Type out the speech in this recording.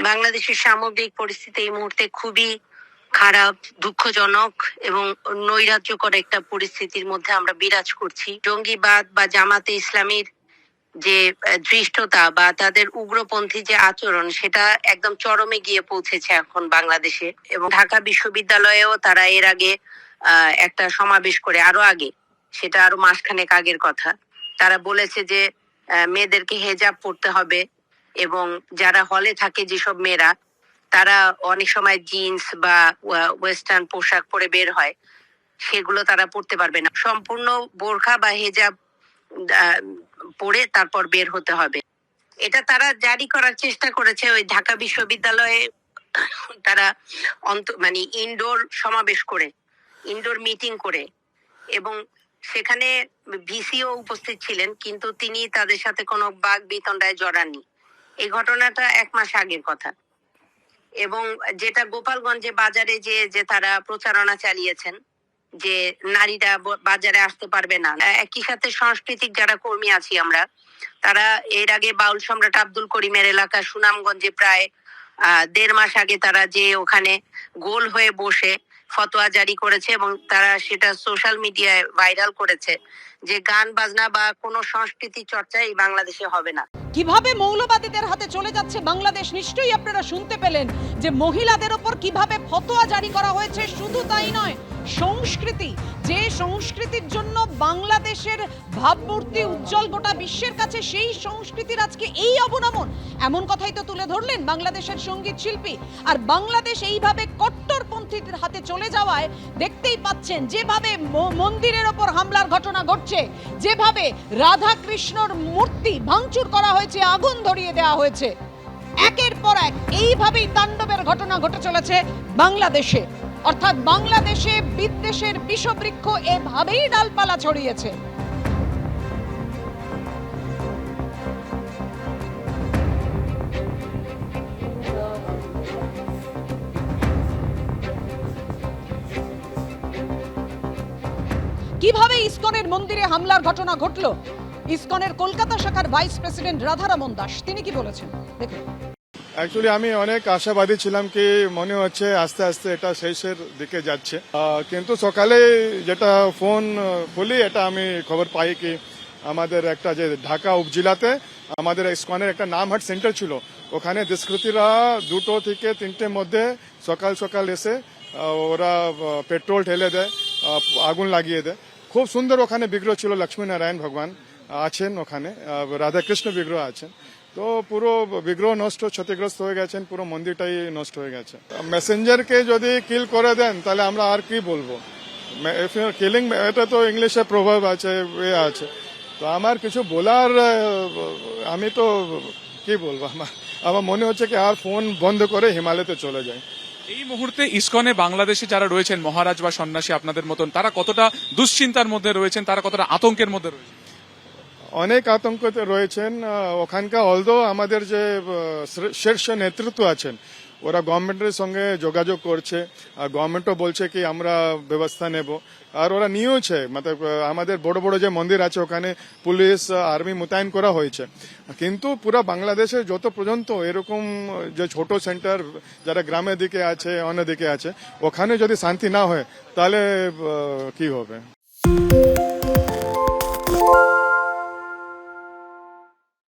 বাংলাদেশের সামগ্রিক পরিস্থিতি এই মুহূর্তে খুবই খারাপ, দুঃখজনক এবং নৈরাজ্যকর একটা পরিস্থিতির মধ্যে আমরা বিরাজ করছি। জঙ্গিবাদ বা জামাতে ইসলামীর যে ধৃষ্টতা বা তাদের উগ্রপন্থী যে আচরণ, সেটা একদম চরমে গিয়ে পৌঁছেছে এখন বাংলাদেশে। এবং ঢাকা বিশ্ববিদ্যালয়েও তারা এর আগে একটা সমাবেশ করে, আরো আগে, সেটা আরো মাসখানেক আগের কথা, তারা বলেছে যে মেয়েদেরকে হেজাব পরতে হবে এবং যারা হলে থাকে যেসব মেয়েরা, তারা অনেক সময় জিন্স বা ওয়েস্টার্ন পোশাক পরে বের হয়, সেগুলো তারা পড়তে পারবে না। সম্পূর্ণ বোরখা বা হেজাব পরে তারপর বের হতে হবে। এটা তারা জারি করার চেষ্টা করেছে ওই ঢাকা বিশ্ববিদ্যালয়ে। তারা মানে ইনডোর সমাবেশ করে, ইনডোর মিটিং করে, এবং সেখানে ভিসিও উপস্থিত ছিলেন, কিন্তু তিনি তাদের সাথে কোনো বাক বিতণ্ডায় জড়াননি। এই ঘটনাটা 1 মাস আগের কথা। এবং যেটা গোপালগঞ্জে বাজারে যে তারা প্রচারণা চালিয়েছেন যে নারীরা বাজারে আসতে পারবে না। একই সাথে সাংস্কৃতিক যারা কর্মী আছি আমরা, তারা এর আগে বাউল সম্রাট আব্দুল করিমের এলাকা সুনামগঞ্জে প্রায় 1.5 মাস আগে তারা যে ওখানে গোল হয়ে বসে ফতোয়া জারি করেছে এবং তারা সেটা সোশ্যাল মিডিয়ায় ভাইরাল করেছে যে গান বাজনা বা কোনো সংস্কৃতি চর্চা এই বাংলাদেশে হবে না। কিভাবে মৌলবাদীদের হাতে চলে যাচ্ছে বাংলাদেশ, নিশ্চয়ই আপনারা শুনতে পেলেন যে মহিলাদের ওপর কিভাবে ফতোয়া জারি করা হয়েছে। শুধু তাই নয়, সংস্কৃতি, যে সংস্কৃতির জন্য বাংলাদেশের ভাবমূর্তি উজ্জ্বল গোটা বিশ্বের কাছে, সেই সংস্কৃতির আজকে এই অবনমন, এমন কথাই তো তুলে ধরলেন বাংলাদেশের সঙ্গীত শিল্পী। আর বাংলাদেশ এইভাবে কট্টরপন্থীদের হাতে চলে যাওয়ায় দেখতেই পাচ্ছেন যেভাবে মন্দিরের ওপর হামলার ঘটনা ঘটছে, যেভাবে রাধা কৃষ্ণর মূর্তি ভাঙচুর করা হয়েছে, আগুন ধরিয়ে দেওয়া হয়েছে, একের পর এক এইভাবেই তাণ্ডবের ঘটনা ঘটে চলেছে বাংলাদেশে। অর্থাৎ বাংলাদেশে বিদ্বেষের বিষবৃক্ষ এভাবেই ডালপালা ছড়িয়েছে। কিভাবে ইসকনের মন্দিরে হামলার ঘটনা ঘটলো, ইসকনের কলকাতা শাখার ভাইস প্রেসিডেন্ট রাধারমন দাস তিনি কি বলেছেন দেখুন। অ্যাকচুয়ালি আমি অনেক আশাবাদী ছিলাম কি মনে হচ্ছে আস্তে আস্তে এটা শেষের দিকে যাচ্ছে, কিন্তু সকালে যেটা ফোন খুলি এটা আমি খবর পাই কি আমাদের একটা যে ঢাকা উপজেলাতে আমাদের ইসকনের একটা নামহাট সেন্টার ছিল, ওখানে দুষ্কৃতীরা 2টো থেকে 3টের মধ্যে সকাল সকাল এসে ওরা পেট্রোল ঢেলে দেয়, আগুন লাগিয়ে দেয়। খুব সুন্দর ওখানে বিগ্রহ ছিল, লক্ষ্মীনারায়ণ ভগবান আছেন ওখানে, রাধাকৃষ্ণ বিগ্রহ আছেন। তো পুরো বিগ্রহ নষ্ট, ক্ষতিগ্রস্ত হয়ে গেছেন, পুরো মন্দিরটাই নষ্ট হয়ে গেছে। মেসেঞ্জারকে যদি কিল করে দেন তাহলে আমরা আর কি বলবো, কিলিং, এটা তো ইংলিশে প্রভাব আছে, আছে। তো আমার কিছু বলার, আমি তো কি বলবো, আমার মনে হচ্ছে কি আর ফোন বন্ধ করে হিমালয়তে চলে যায়। এই মুহূর্তে ইসকনে বাংলাদেশে যারা রয়েছেন, মহারাজ বা সন্ন্যাসী আপনাদের মতন, তারা কতটা দুশ্চিন্তার মধ্যে রয়েছেন, তারা কতটা আতঙ্কের মধ্যে রয়েছেন? অনেক আতঙ্কতে রয়েছেন ওখানকার। অলদো আমাদের যে শীর্ষ নেতৃত্ব আছেন ওরা গভর্নমেন্টের সঙ্গে যোগাযোগ করছে, আর গভর্নমেন্টও বলছে কি আমরা ব্যবস্থা নেব, আর ওরা নিয়েওছে। মতলব আমাদের বড় বড় যে মন্দির আছে ওখানে পুলিশ আর্মি মোতায়েন করা হয়েছে। কিন্তু পুরো বাংলাদেশে যত পর্যন্ত এরকম যে ছোট সেন্টার যারা গ্রামের দিকে আছে, অন্য দিকে আছে, ওখানে যদি শান্তি না হয় তাহলে কি হবে।